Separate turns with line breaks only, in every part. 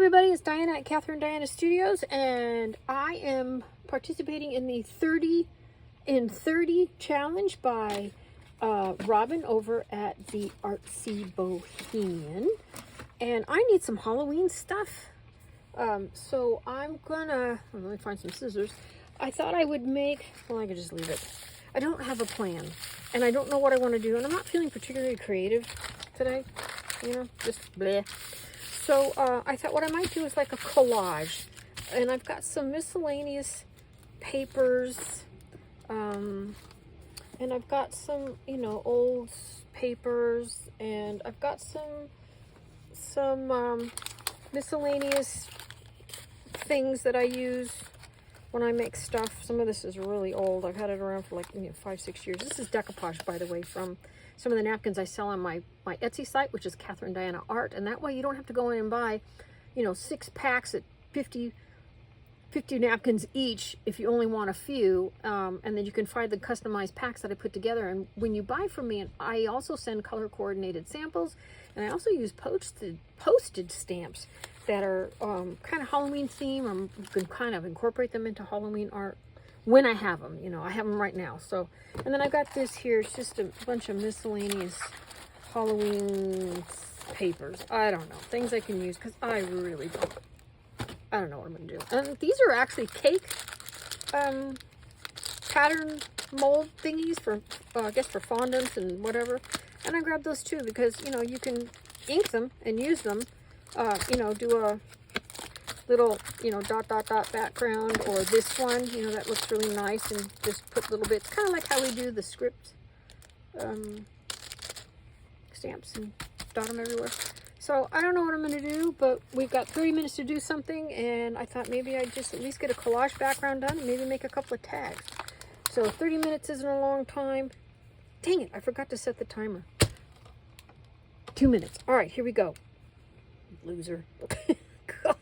everybody, it's Diana at Catherine Diana Studios, and I am participating in the 30 in 30 challenge by Robin over at the Artsy Bohemian. And I need some Halloween stuff. So I'm gonna, let me find some scissors. I thought I would make, well, I could just leave it. I don't have a plan, and I don't know what I want to do, and I'm not feeling particularly creative today, you know, just bleh. So I thought what I might do is like a collage, and I've got some miscellaneous papers, and I've got some, you know, old papers, and I've got some miscellaneous things that I use when I make stuff. Some of this is really old. I've had it around for like 5-6 years. This is decoupage, by the way, from some of the napkins I sell on my Etsy site, which is Catherine Diana Art. And that way you don't have to go in and buy, 6 packs at 50 napkins each if you only want a few. And then you can find the customized packs that I put together. And when you buy from me, I also send color coordinated samples. And I also use postage stamps that are kind of Halloween theme, or you can kind of incorporate them into Halloween art when I have them. I have them right now. So, and then I've got this here. It's just a bunch of miscellaneous Halloween papers. I don't know, things I can use because I really don't. I don't know what I'm gonna do. And these are actually cake pattern mold thingies for I guess for fondants and whatever. And I grabbed those too because you can ink them and use them. Do a little, dot background, or this one, that looks really nice, and just put little bits, kind of like how we do the script stamps and dot them everywhere. So I don't know what I'm going to do, but we've got 30 minutes to do something, and I thought maybe I'd just at least get a collage background done and maybe make a couple of tags. So 30 minutes isn't a long time. Dang it, I forgot to set the timer. 2 minutes. All right, here we go. Loser. Gosh.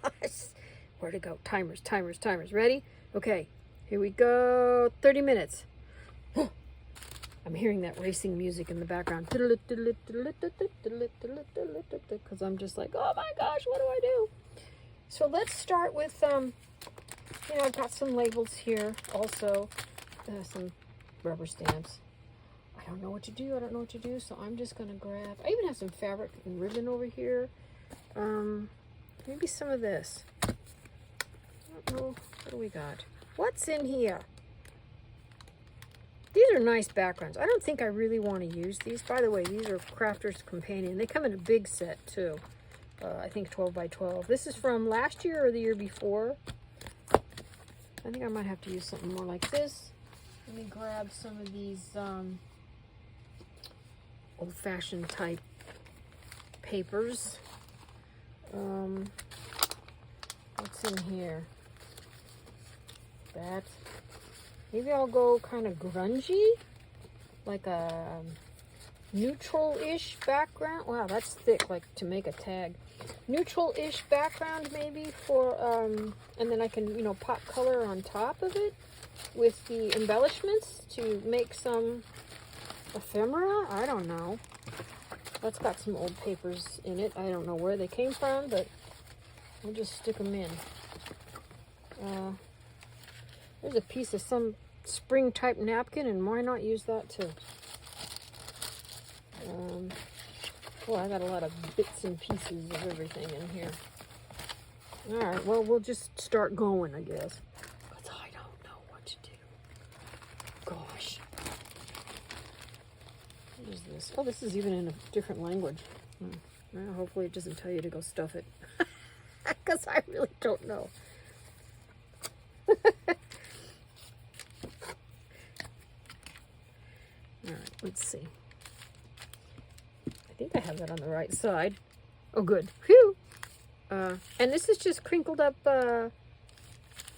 Where to go? Timers. Ready? Okay. Here we go. 30 minutes. I'm hearing that racing music in the background. Because I'm just like, oh my gosh, what do I do? So let's start with, I've got some labels here also. Some rubber stamps. I don't know what to do. So I'm just going to grab, I even have some fabric and ribbon over here. Maybe some of this. I don't know. What do we got? What's in here? These are nice backgrounds. I don't think I really want to use these. By the way, these are Crafter's Companion. They come in a big set too. I think 12 by 12. This is from last year or the year before. I think I might have to use something more like this. Let me grab some of these old-fashioned type papers. What's in here? That. Maybe I'll go kind of grungy, like a neutral-ish background. Wow, that's thick, like to make a tag. Neutral-ish background maybe for, and then I can, pop color on top of it with the embellishments to make some ephemera. I don't know. That's got some old papers in it. I don't know where they came from, but we'll just stick them in. There's a piece of some spring type napkin, and why not use that too? I got a lot of bits and pieces of everything in here. All right, well, we'll just start going, I guess. Because I don't know what to do. Gosh. What is this? Oh, this is even in a different language. Well, hopefully it doesn't tell you to go stuff it. Because I really don't know. Alright, let's see. I think I have that on the right side. Oh, good. Phew! And this is just crinkled up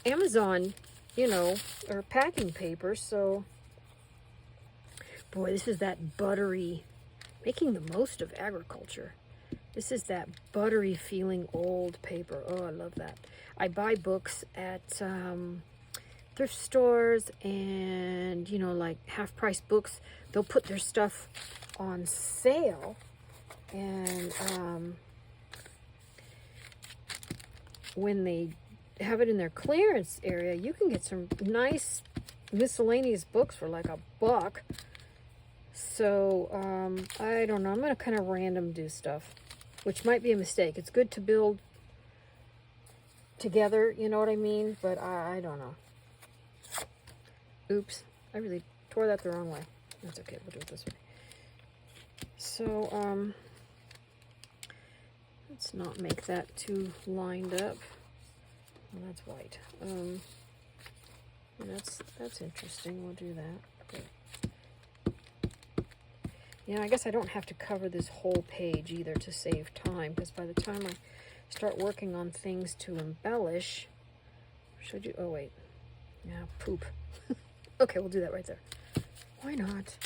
Amazon, or packing paper, so... Boy, this is that buttery, making the most of agriculture. This is that buttery feeling old paper. Oh, I love that. I buy books at thrift stores and, like half-price books. They'll put their stuff on sale. And when they have it in their clearance area, you can get some nice miscellaneous books for like $1. So, I don't know. I'm going to kind of random do stuff, which might be a mistake. It's good to build together, you know what I mean? But I don't know. Oops. I really tore that the wrong way. That's okay. We'll do it this way. So, let's not make that too lined up. Well, that's white. That's interesting. We'll do that. Okay. Yeah, I guess I don't have to cover this whole page either to save time, because by the time I start working on things to embellish, should you? Oh wait, yeah, poop. Okay, we'll do that right there. Why not?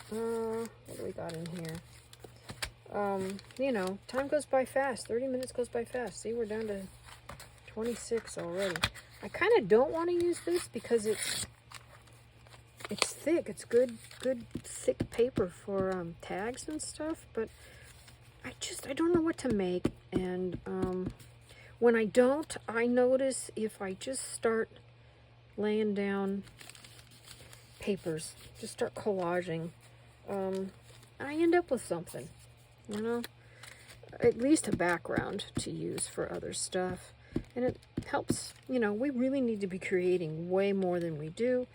What do we got in here? You know, time goes by fast. 30 minutes goes by fast. See, we're down to 26 already. I kind of don't want to use this because it's thick. It's good thick paper for tags and stuff, but I don't know what to make. And when I don't, I notice if I just start laying down papers, just start collaging, I end up with something, you know, at least a background to use for other stuff. And it helps, you know, we really need to be creating way more than we do.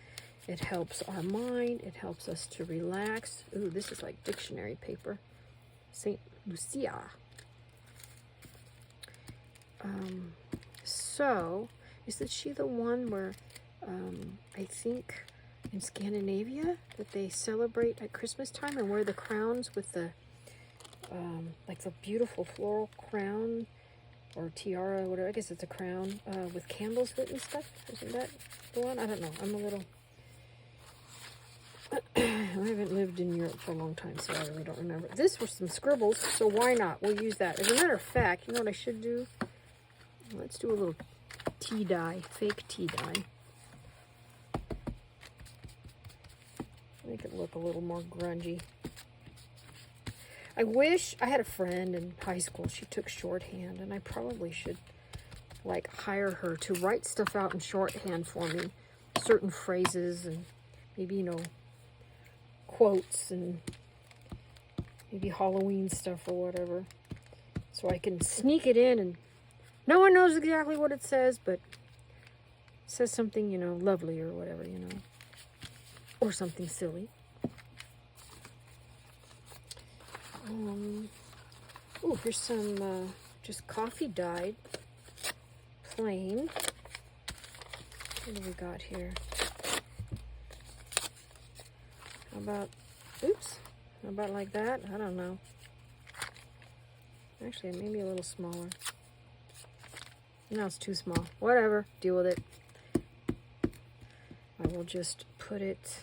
It helps our mind. It helps us to relax. Ooh, this is like dictionary paper. St. Lucia. So, isn't she the one where, I think in Scandinavia, that they celebrate at Christmas time and wear the crowns with the, like the beautiful floral crown or tiara, whatever. I guess it's a crown with candles lit and stuff. Isn't that the one? I don't know. I'm a little... I haven't lived in Europe for a long time, so I really don't remember. This was some scribbles, so why not? We'll use that. As a matter of fact, you know what I should do? Let's do a little tea dye, fake tea dye. Make it look a little more grungy. I wish I had a friend in high school. She took shorthand, and I probably should like hire her to write stuff out in shorthand for me, certain phrases and maybe, you know, quotes and maybe Halloween stuff or whatever, so I can sneak it in and no one knows exactly what it says, but it says something, you know, lovely or whatever, you know, or something silly. Oh, here's some just coffee dyed plain. What do we got here? How about, oops, how about like that? I don't know. Actually, maybe a little smaller. No, it's too small. Whatever, deal with it. I will just put it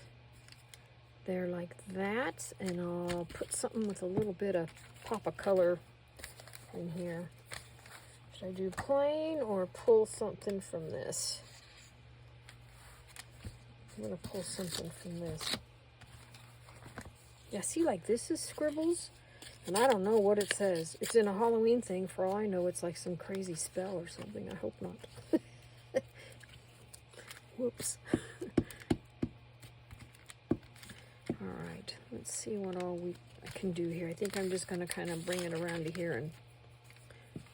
there like that, and I'll put something with a little bit of pop of color in here. Should I do plain or pull something from this? I'm going to pull something from this. Yeah, see, like this is scribbles, and I don't know what it says. It's in a Halloween thing. For all I know, it's like some crazy spell or something. I hope not. Whoops. Alright, let's see what all I can do here. I think I'm just going to kind of bring it around to here and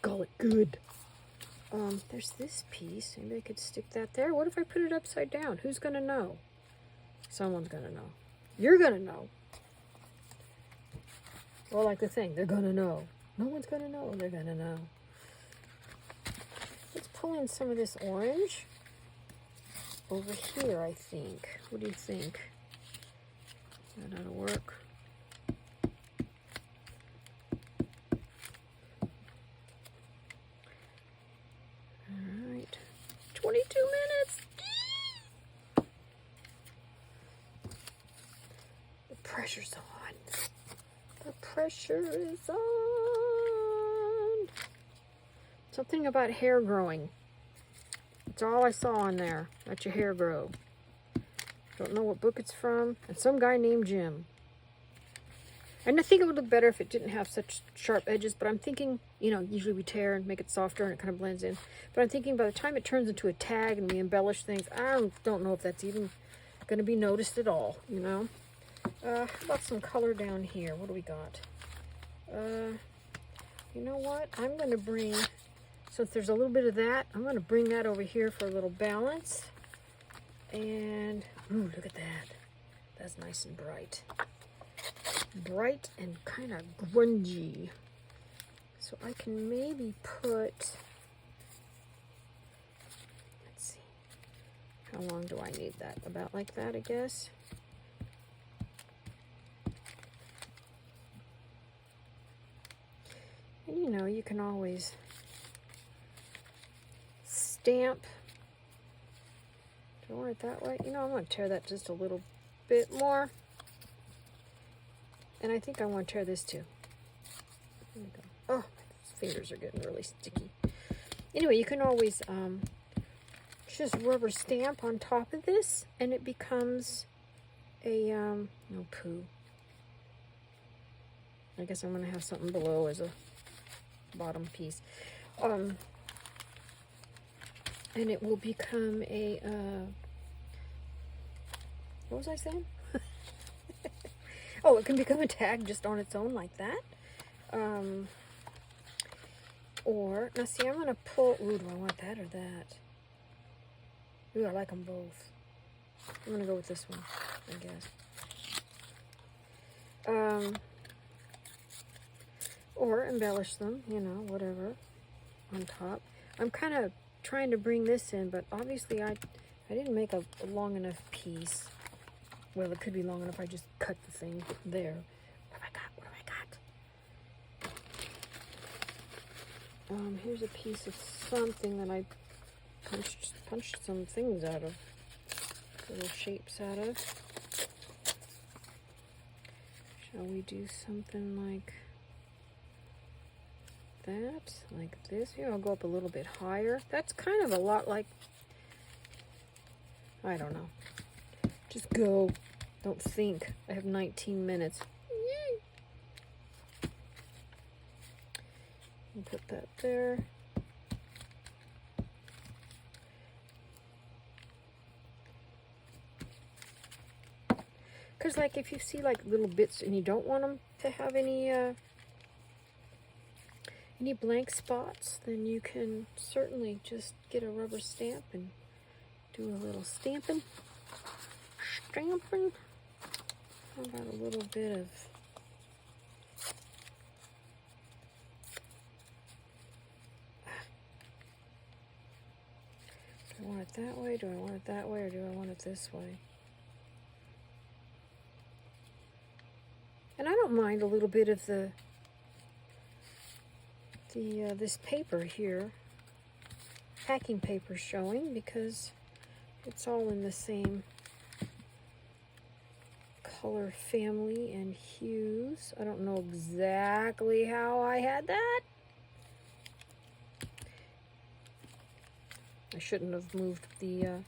call it good. There's this piece. Maybe I could stick that there. What if I put it upside down? Who's going to know? Someone's going to know. You're going to know. Or like the thing, they're going to know. No one's going to know. They're going to know. Let's pull in some of this orange over here, I think. What do you think? That ought to work. All right. 22 minutes. The pressure's on. The pressure is on. Something about hair growing. That's all I saw on there. Let your hair grow. Don't know what book it's from. And some guy named Jim. And I think it would look better if it didn't have such sharp edges, but I'm thinking, you know, usually we tear and make it softer and it kind of blends in. But I'm thinking by the time it turns into a tag and we embellish things, I don't know if that's even going to be noticed at all, you know. How about some color down here? What do we got? You know what? I'm going to bring, since there's a little bit of that, I'm going to bring that over here for a little balance. And, ooh, look at that. That's nice and bright. Bright and kind of grungy. So I can maybe put, let's see, how long do I need that? About like that, I guess. And you know, you can always stamp. Do I want it that way? You know, I'm going to tear that just a little bit more. And I think I want to tear this too. There we go. Oh, my fingers are getting really sticky. Anyway, you can always just rubber stamp on top of this, and it becomes a, no poo. I guess I'm going to have something below as a bottom piece. And it will become a, what was I saying? Oh, it can become a tag just on its own like that. Or, now see, I'm going to pull, ooh, do I want that or that? Ooh, I like them both. I'm going to go with this one, I guess. Or embellish them, you know, whatever, on top. I'm kind of trying to bring this in, but obviously I didn't make a long enough piece. Well, it could be long enough. I just cut the thing there. What have I got? What have I got? Here's a piece of something that I punched some things out of, little shapes out of. Shall we do something like that, like this? Here, I'll go up a little bit higher. That's kind of a lot like, I don't know. Just go. Don't think. I have 19 minutes. And put that there. Because, like, if you see, like, little bits and you don't want them to have any blank spots, then you can certainly just get a rubber stamp and do a little stamping. Stamping. How about a little bit of do I want it that way? Do I want it that way, or do I want it this way? And I don't mind a little bit of the this paper here, packing paper showing, because it's all in the same color family and hues. I don't know exactly how I had that. I shouldn't have moved the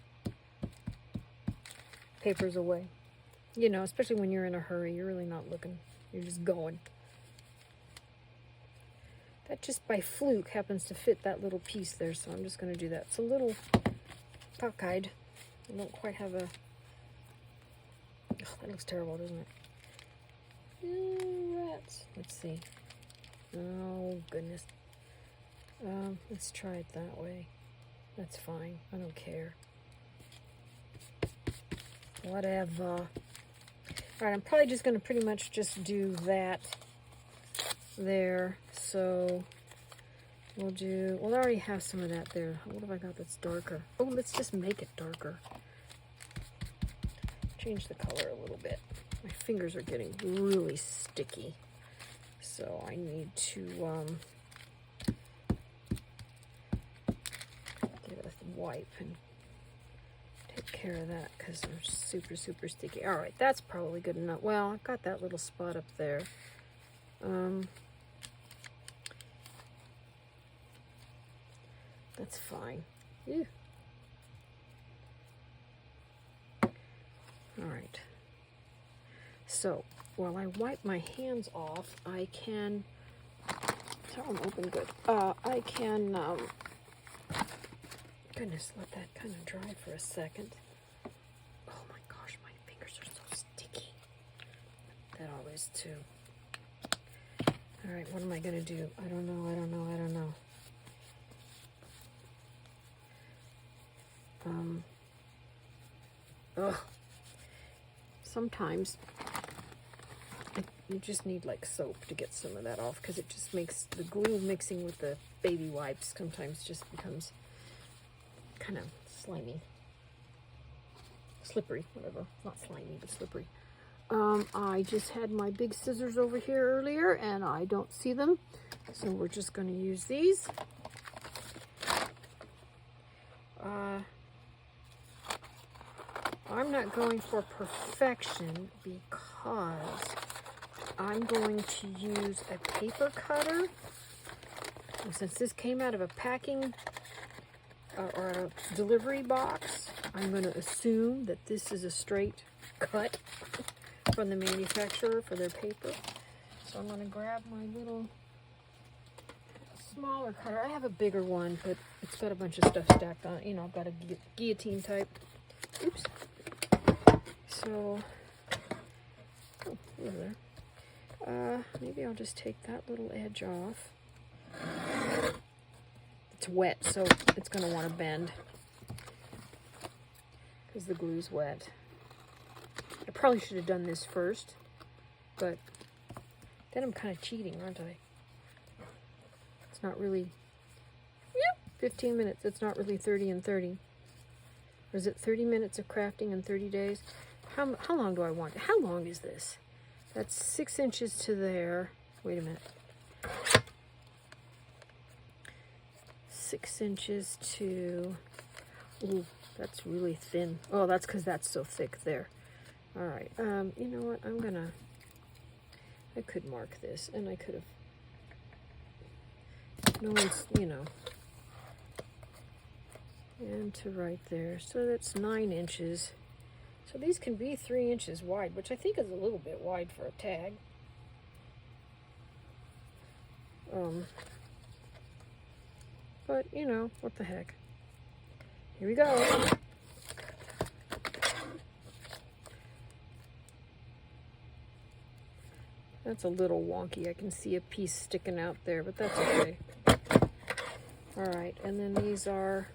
papers away. You know, especially when you're in a hurry, you're really not looking. You're just going. That just by fluke happens to fit that little piece there, so I'm just going to do that. It's a little cockeyed. I don't quite have a... Oh, that looks terrible, doesn't it? Rats. Let's see. Oh, goodness. Let's try it that way. That's fine. I don't care. Whatever. Alright, I'm probably just going to pretty much just do that there. So we'll do, well, I already have some of that there. What have I got that's darker? Oh, let's just make it darker. Change the color a little bit. My fingers are getting really sticky, so I need to get a wipe and take care of that, because they're super, super sticky. All right, that's probably good enough. Well, I've got that little spot up there. That's fine. Ew. All right. So while I wipe my hands off, I can, that one open good. I can, goodness, let that kind of dry for a second. Oh my gosh, my fingers are so sticky. That always too. All right, what am I gonna do? I don't know. Sometimes you just need like soap to get some of that off, because it just makes the glue mixing with the baby wipes sometimes just becomes kind of slimy, slippery, whatever. Not slimy, but slippery. I just had my big scissors over here earlier and I don't see them, so we're just going to use these. I'm not going for perfection because I'm going to use a paper cutter. And since this came out of a packing or a delivery box, I'm going to assume that this is a straight cut from the manufacturer for their paper. So I'm going to grab my little smaller cutter. I have a bigger one, but it's got a bunch of stuff stacked on it. You know, I've got a guillotine type. Oops. So, oh, over there. Maybe I'll just take that little edge off. It's wet, so it's going to want to bend because the glue's wet. I probably should have done this first, but then I'm kind of cheating, aren't I? It's not really, 15 minutes. It's not really 30 and 30. Or is it 30 minutes of crafting in 30 days? How long do I want? How long is this? That's 6 inches to there. Wait a minute. 6 inches to, ooh, that's really thin. Oh, that's because that's so thick there. All right, you know what, I could mark this, and I could have, no one's, you know, and to right there, so that's 9 inches. So these can be 3 inches wide, which I think is a little bit wide for a tag. But, you know, what the heck. Here we go. That's a little wonky. I can see a piece sticking out there, but that's okay. All right, and then these are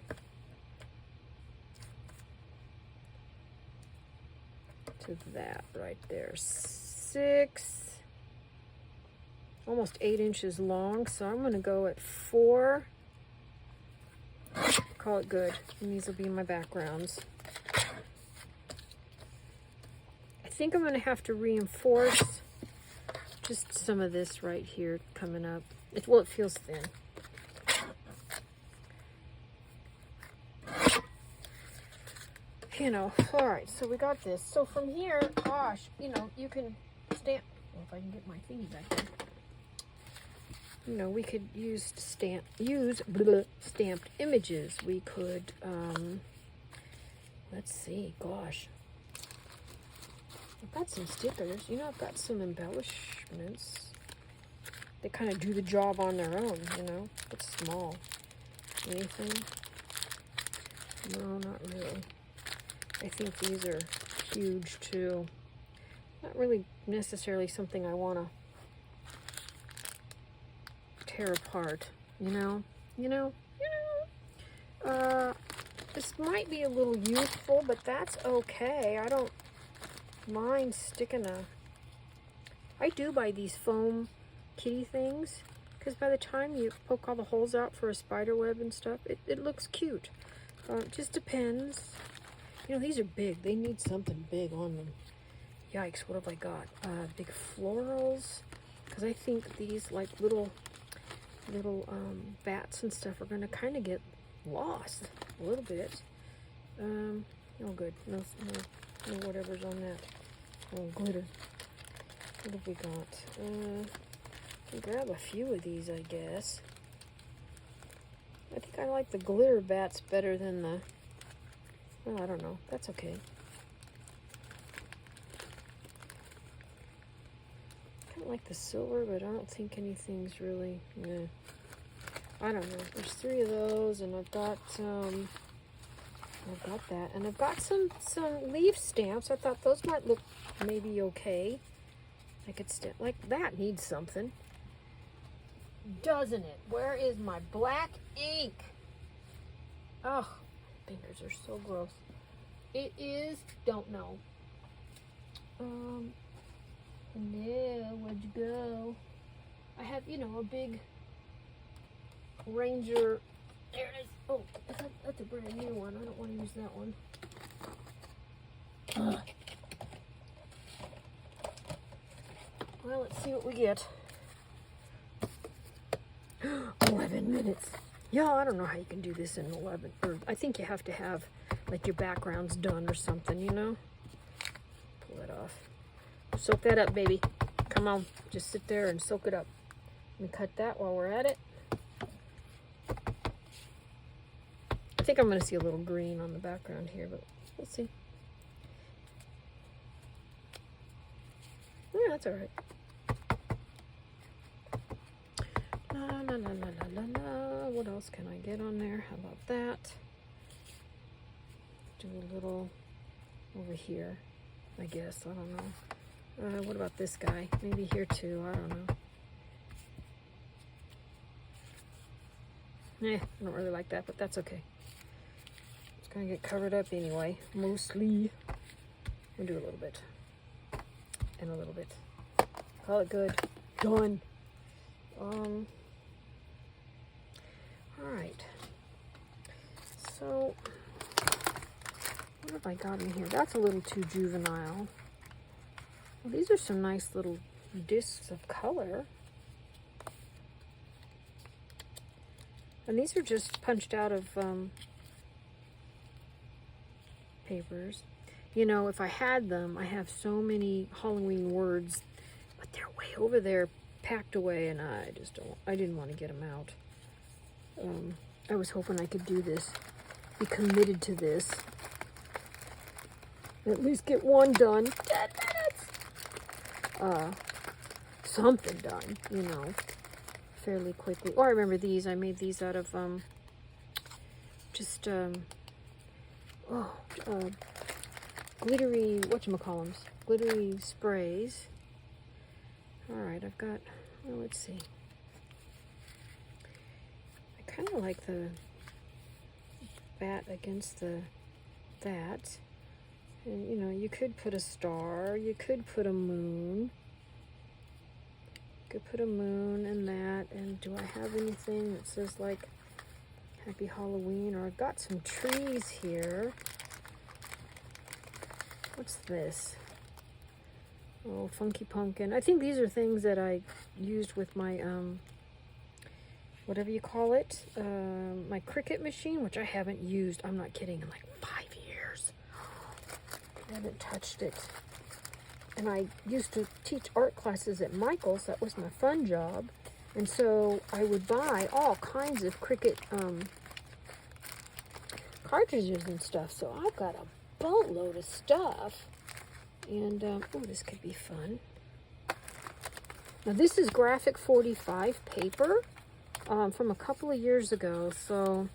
to that right there. 6, almost 8 inches long. So I'm going to go at 4. Call it good. And these will be my backgrounds. I think I'm going to have to reinforce just some of this right here coming up. Well, it feels thin. You know, all right, so we got this. So from here, gosh, you know, you can stamp. Well, if I can get my thingy back there. You know, we could use stamped images. We could, let's see, gosh. I've got some stickers. You know, I've got some embellishments. They kind of do the job on their own, you know. It's small. Anything? No, not really. I think these are huge too. Not really necessarily something I want to tear apart, you know. This might be a little youthful, but that's okay. I don't mind sticking I do buy these foam kitty things, because by the time you poke all the holes out for a spider web and stuff, it looks cute. It just depends. You know, these are big. They need something big on them. Yikes, what have I got? Big florals, because I think these like little bats and stuff are going to kind of get lost a little bit. Oh good, no whatever's on that. Oh, glitter. What have we got? Can grab a few of these, I guess. I think I like the glitter bats better than the, well, I don't know. That's okay. like the silver, but I don't think anything's really, yeah. I don't know. There's 3 of those, and I've got that, and I've got some leaf stamps. I thought those might look maybe okay. I could stamp like that. Needs something, doesn't it? Where is my black ink? Oh, fingers are so gross. It is. Don't know. No, where'd you go? I have, you know, a big Ranger. There it is. Oh, that's a brand new one. I don't want to use that one. Well, let's see what we get. 11 minutes. Yeah, I don't know how you can do this in 11. Or I think you have to have like your backgrounds done or something, you know? Pull it off. Soak that up, baby. Come on. Just sit there and soak it up. Let me cut that while we're at it. I think I'm going to see a little green on the background here, but we'll see. Yeah, that's all right. La, la, la, la, la, la, la. What else can I get on there? How about that? Do a little over here, I guess. I don't know. What about this guy? Maybe here too. I don't know. I don't really like that, but that's okay. It's gonna get covered up anyway, mostly. We'll do a little bit. And a little bit. Call it good. Done. Alright. So, what have I got in here? That's a little too juvenile. Well, these are some nice little discs of color. And these are just punched out of papers. You know, if I had them, I have so many Halloween words, but they're way over there, packed away, and I didn't want to get them out. I was hoping I could do this, be committed to this, at least get one done. 10 minutes! Something done, you know, fairly quickly. Oh, I remember these. I made these out of, glittery, whatchamacallums, glittery sprays. Alright, I've got, well, let's see. I kind of like the bat against that. And, you know, you could put a star, you could put a moon. You could put a moon and that, and do I have anything that says, like, Happy Halloween? Or I've got some trees here. What's this? Oh, Funky Pumpkin. I think these are things that I used with my, whatever you call it, my Cricut machine, which I haven't used, I'm not kidding, in like 5 years. I haven't touched it. And I used to teach art classes at Michael's. That was my fun job. And so I would buy all kinds of Cricut cartridges and stuff. So I've got a boatload of stuff. And, oh, this could be fun. Now, this is graphic 45 paper from a couple of years ago. So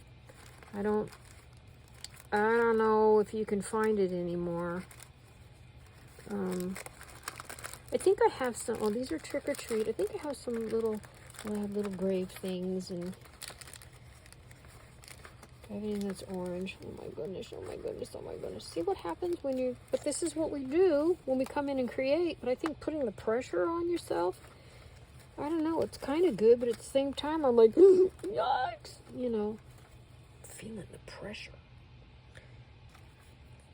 I don't know if you can find it anymore. I think I have some, oh, these are Trick or Treat. I think I have some little, I have little grave things, and everything that's orange. Oh my goodness, oh my goodness, oh my goodness. See what happens when you, but this is what we do when we come in and create. But I think putting the pressure on yourself, I don't know, it's kind of good, but at the same time, I'm like, yikes, you know, feeling the pressure.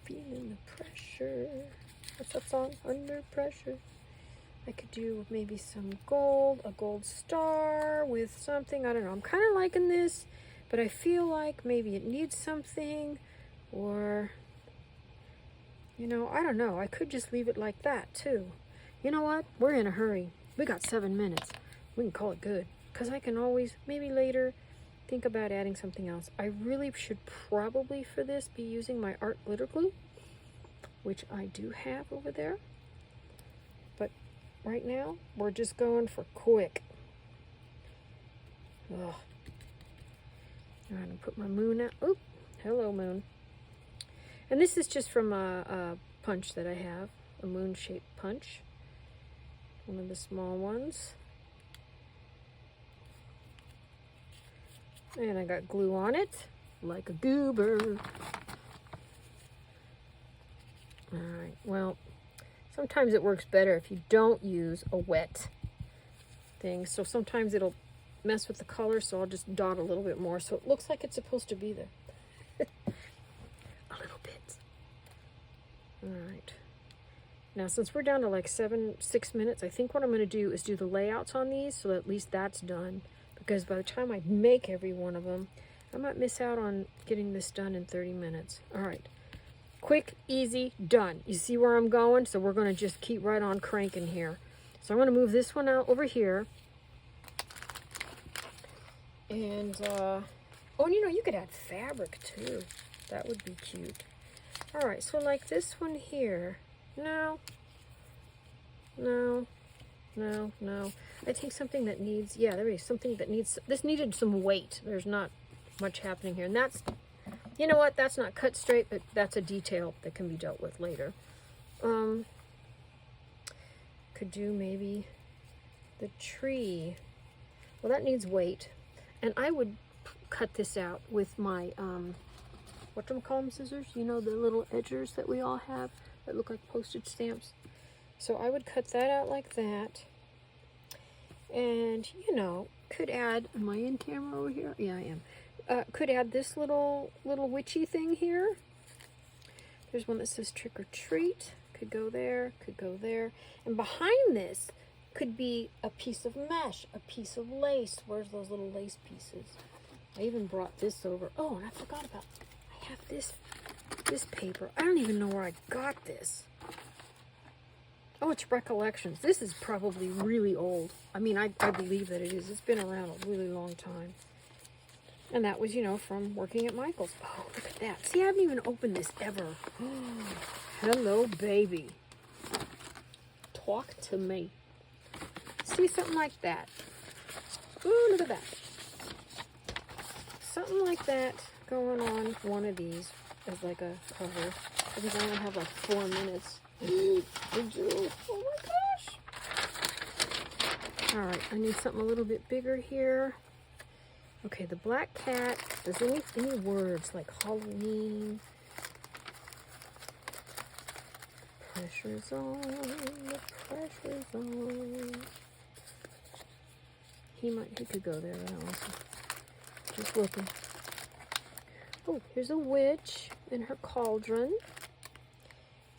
Feeling the pressure. What's that song? Under Pressure. I could do maybe some gold, a gold star with something. I don't know. I'm kind of liking this, but I feel like maybe it needs something, or, you know, I don't know. I could just leave it like that too. You know what? We're in a hurry. We got 7 minutes. We can call it good, because I can always, maybe later, think about adding something else. I really should probably for this be using my art glitter glue, which I do have over there. But right now. We're just going for quick. Ugh. All right, I'm gonna put my moon out. Oop, hello moon. And this is just from a punch that I have, a moon-shaped punch. One of the small ones. And I got glue on it, like a goober. All right, well, sometimes it works better if you don't use a wet thing. So sometimes it'll mess with the color, so I'll just dot a little bit more so it looks like it's supposed to be there. A little bit. All right. Now, since we're down to like 6 minutes, I think what I'm going to do is do the layouts on these so that at least that's done. Because by the time I make every one of them, I might miss out on getting this done in 30 minutes. All right. Quick, easy, done. You see where I'm going? So we're going to just keep right on cranking here. So I'm going to move this one out over here. And, oh, and you know, you could add fabric too. That would be cute. All right, so like this one here. No. I think something that needs, yeah, there is something that needs, this needed some weight. There's not much happening here. And that's, you know what, that's not cut straight, but that's a detail that can be dealt with later. Could do maybe the tree. Well, that needs weight. And I would cut this out with my, whatchamacallem scissors? You know, the little edgers that we all have that look like postage stamps. So I would cut that out like that. And, you know, could add, am I in camera over here? Yeah, I am. Could add this little witchy thing here. There's one that says trick or treat. Could go there, could go there. And behind this could be a piece of mesh, a piece of lace. Where's those little lace pieces? I even brought this over. Oh, and I forgot about, I have this paper. I don't even know where I got this. Oh, it's Recollections. This is probably really old. I mean, I believe that it is. It's been around a really long time. And that was, you know, from working at Michael's. Oh, look at that. See, I haven't even opened this ever. Hello, baby. Talk to me. See, something like that. Ooh, look at that. Something like that going on one of these as like a cover. Because I only have like 4 minutes. I do. Oh my gosh. All right, I need something a little bit bigger here. Okay, the black cat. Does any words like Halloween? Pressure's on. The pressure's on. He could go there. I don't know. Just looking. Oh, here's a witch in her cauldron.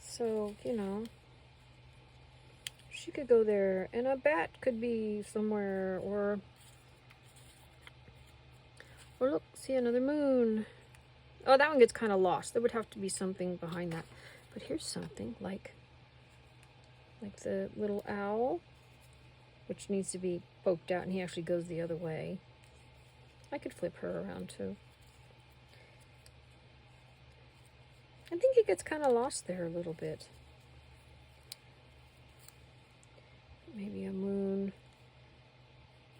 So, you know, she could go there. And a bat could be somewhere. Or look, see another moon. Oh, that one gets kind of lost. There would have to be something behind that. But here's something like the little owl, which needs to be poked out, and he actually goes the other way. I could flip her around too. I think it gets kind of lost there a little bit. Maybe a moon,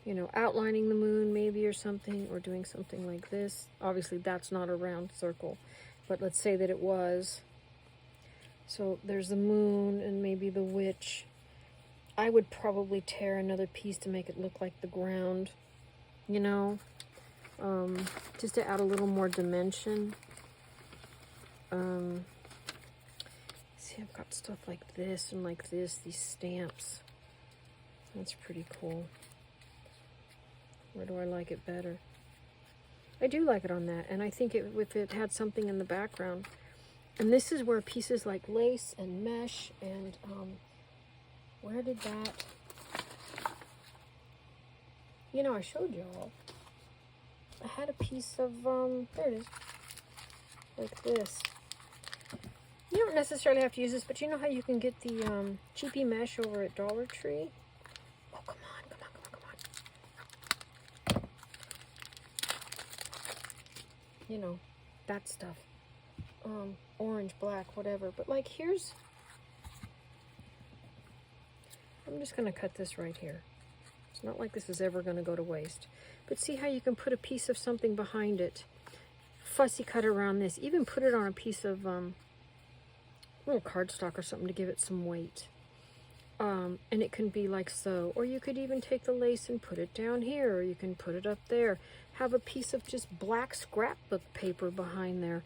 you know, outlining the moon maybe or something, or doing something like this. Obviously that's not a round circle, but let's say that it was. So there's the moon and maybe the witch. I would probably tear another piece to make it look like the ground, you know, just to add a little more dimension. See, I've got stuff like this and like this, these stamps. That's pretty cool. Where do I like it better? I do like it on that, and I think if it had something in the background. And this is where pieces like lace and mesh and, where did that, you know, I showed y'all. I had a piece of, there it is, like this. You don't necessarily have to use this, but you know how you can get the cheapy mesh over at Dollar Tree? Oh, come on. You know, that stuff. Orange, black, whatever. But like, here's, I'm just going to cut this right here. It's not like this is ever going to go to waste. But see how you can put a piece of something behind it. Fussy cut around this. Even put it on a piece of little cardstock or something to give it some weight. And it can be like so. Or you could even take the lace and put it down here. Or you can put it up there. Have a piece of just black scrapbook paper behind there.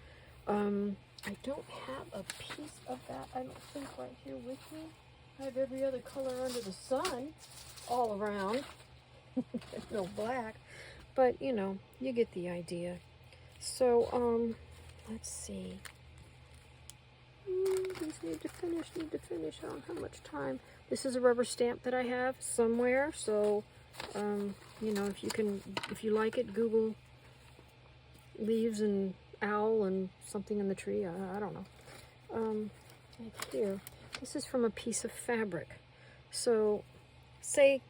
I don't have a piece of that, I don't think, right here with me. I have every other color under the sun all around. No black. But, you know, you get the idea. So, let's see. These need to finish. I don't have much time. This is a rubber stamp that I have somewhere. So, you know, if you like it, Google leaves and owl and something in the tree. I don't know. Right here. This is from a piece of fabric. So, say,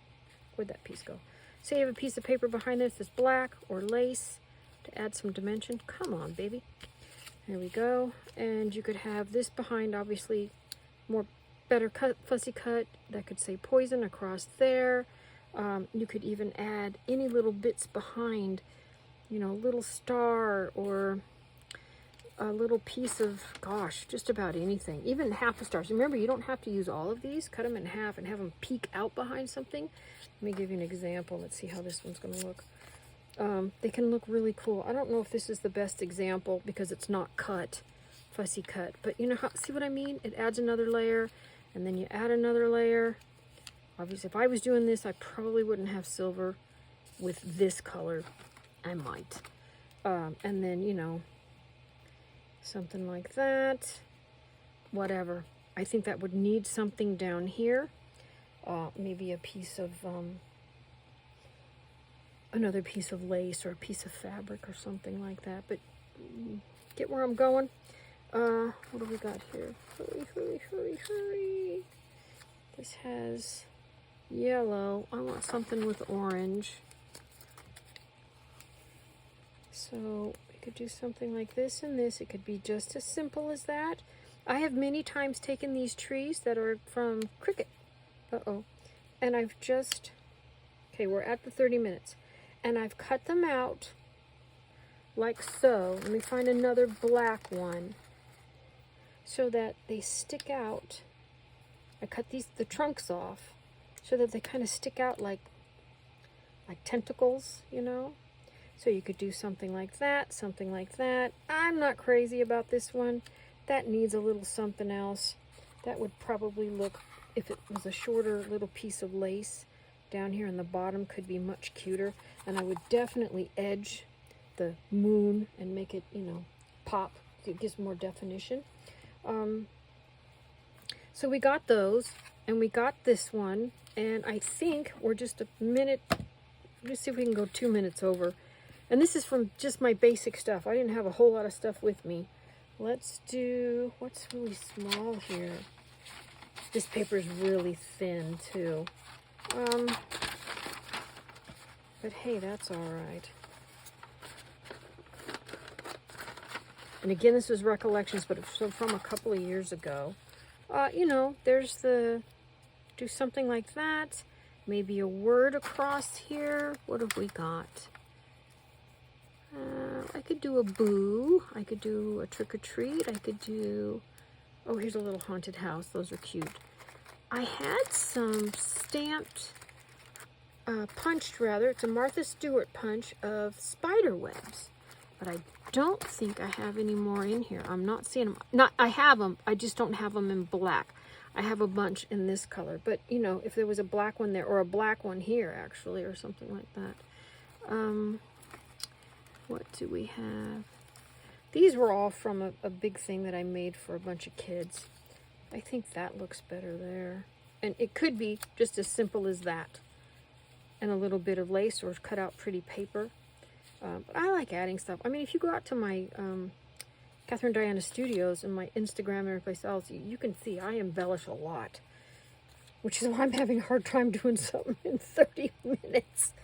where'd that piece go? Say you have a piece of paper behind this that's black or lace to add some dimension. Come on, baby. There we go. And you could have this behind, obviously, better cut, fussy cut. That could say poison across there. You could even add any little bits behind, you know, little star or a little piece of, gosh, just about anything. Even half a star. So remember, you don't have to use all of these. Cut them in half and have them peek out behind something. Let me give you an example. Let's see how this one's going to look. They can look really cool. I don't know if this is the best example because it's not cut, fussy cut. But you know how, see what I mean? It adds another layer, and then you add another layer. Obviously, if I was doing this, I probably wouldn't have silver with this color. I might. And then, you know, something like that. Whatever. I think that would need something down here. Maybe a piece of, another piece of lace or a piece of fabric or something like that. But get where I'm going. What do we got here? Hurry. This has yellow. I want something with orange. So we could do something like this and this. It could be just as simple as that. I have many times taken these trees that are from Cricut. And I've just, okay, we're at the 30 minutes. And I've cut them out like so. Let me find another black one so that they stick out. I cut the trunks off so that they kind of stick out like tentacles, you know? So you could do something like that, something like that. I'm not crazy about this one. That needs a little something else. That would probably look, if it was a shorter little piece of lace down here on the bottom, could be much cuter. And I would definitely edge the moon and make it, you know, pop. It gives more definition. So we got those, and we got this one, and I think we're just a minute. Let's see if we can go 2 minutes over. And this is from just my basic stuff. I didn't have a whole lot of stuff with me. Let's do, what's really small here? This paper is really thin too. But hey, that's all right. And again, this was recollections, but it's from a couple of years ago. You know, there's the, do something like that. Maybe a word across here. What have we got? I could do a boo. I could do a trick or treat. I could do, oh, here's a little haunted house. Those are cute. I had some stamped, punched rather. It's a Martha Stewart punch of spider webs. But I don't think I have any more in here. I'm not seeing them. I have them. I just don't have them in black. I have a bunch in this color. But, you know, if there was a black one there, or a black one here, actually, or something like that. What do we have? These were all from a big thing that I made for a bunch of kids. I think that looks better there. And it could be just as simple as that. And a little bit of lace or cut out pretty paper. But I like adding stuff. I mean, if you go out to my Catherine Diana Studios and my Instagram and everyplace else, you can see I embellish a lot. Which is why I'm having a hard time doing something in 30 minutes.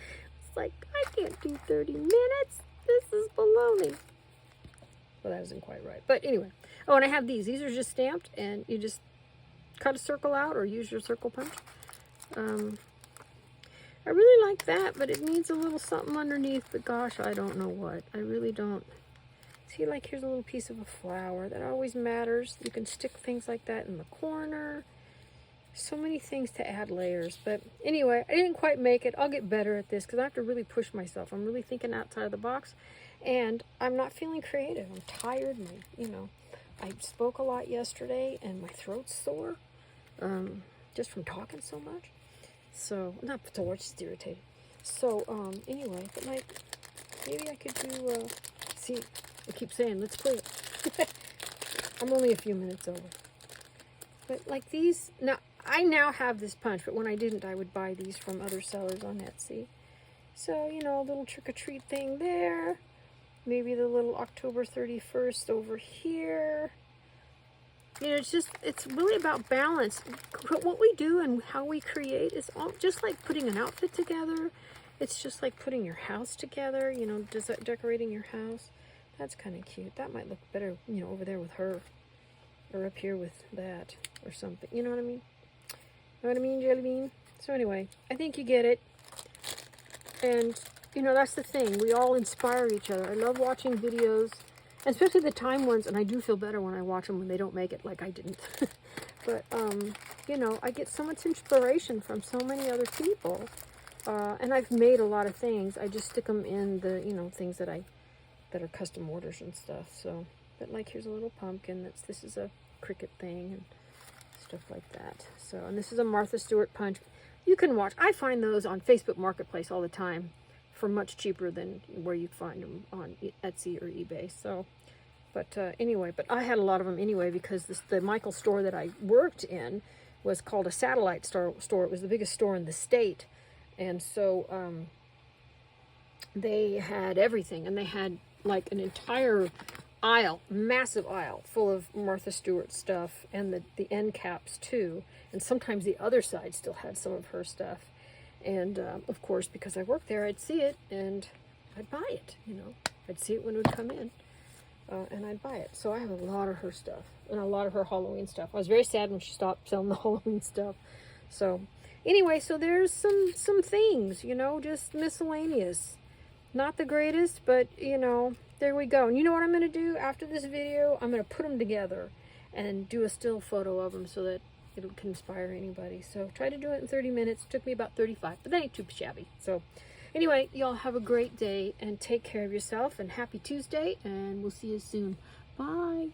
It's like, I can't do 30 minutes. This is baloney. Well, that isn't quite right. But anyway. Oh, and I have these. These are just stamped, and you just cut a circle out or use your circle punch. I really like that, but it needs a little something underneath, but gosh, I don't know what. I really don't. See, like, here's a little piece of a flower. That always matters. You can stick things like that in the corner. So many things to add layers. But anyway, I didn't quite make it. I'll get better at this because I have to really push myself. I'm really thinking outside of the box, and I'm not feeling creative. I'm tired. I spoke a lot yesterday, and my throat's sore just from talking so much. So, not sore, just irritated. So, anyway, but like, maybe I could do, see, I keep saying, let's play it. I'm only a few minutes over. But like these, now, I now have this punch, but when I didn't, I would buy these from other sellers on Etsy. So, a little trick-or-treat thing there. Maybe the little October 31st over here. It's really about balance. What we do and how we create is all just like putting an outfit together. It's just like putting your house together, decorating your house. That's kind of cute. That might look better, over there with her. Or up here with that or something. You know what I mean? Know what I mean, Jelly Bean? So anyway, I think you get it. And, that's the thing. We all inspire each other. I love watching videos. Especially the time ones, and I do feel better when I watch them when they don't make it like I didn't. But, I get so much inspiration from so many other people. And I've made a lot of things. I just stick them in the, things that are custom orders and stuff. So, but like here's a little pumpkin. This is a cricket thing and stuff like that. So, and this is a Martha Stewart punch. You can watch. I find those on Facebook Marketplace all the time for much cheaper than where you find them on Etsy or eBay. So, but anyway, but I had a lot of them anyway because the Michael store that I worked in was called a satellite store. It was the biggest store in the state. And so they had everything, and they had like an entire aisle, massive aisle full of Martha Stewart stuff, and the end caps too. And sometimes the other side still had some of her stuff. And of course, because I worked there, I'd see it and I'd buy it. I'd see it when it would come in, and I'd buy it. So I have a lot of her stuff and a lot of her Halloween stuff. I was very sad when she stopped selling the Halloween stuff. So anyway, so there's some things, just miscellaneous. Not the greatest, but there we go. And you know what I'm going to do after this video? I'm going to put them together and do a still photo of them so that it can inspire anybody. So try to do it in 30 minutes. It took me about 35, but that ain't too shabby. So anyway, y'all have a great day and take care of yourself, and happy Tuesday, and we'll see you soon. Bye.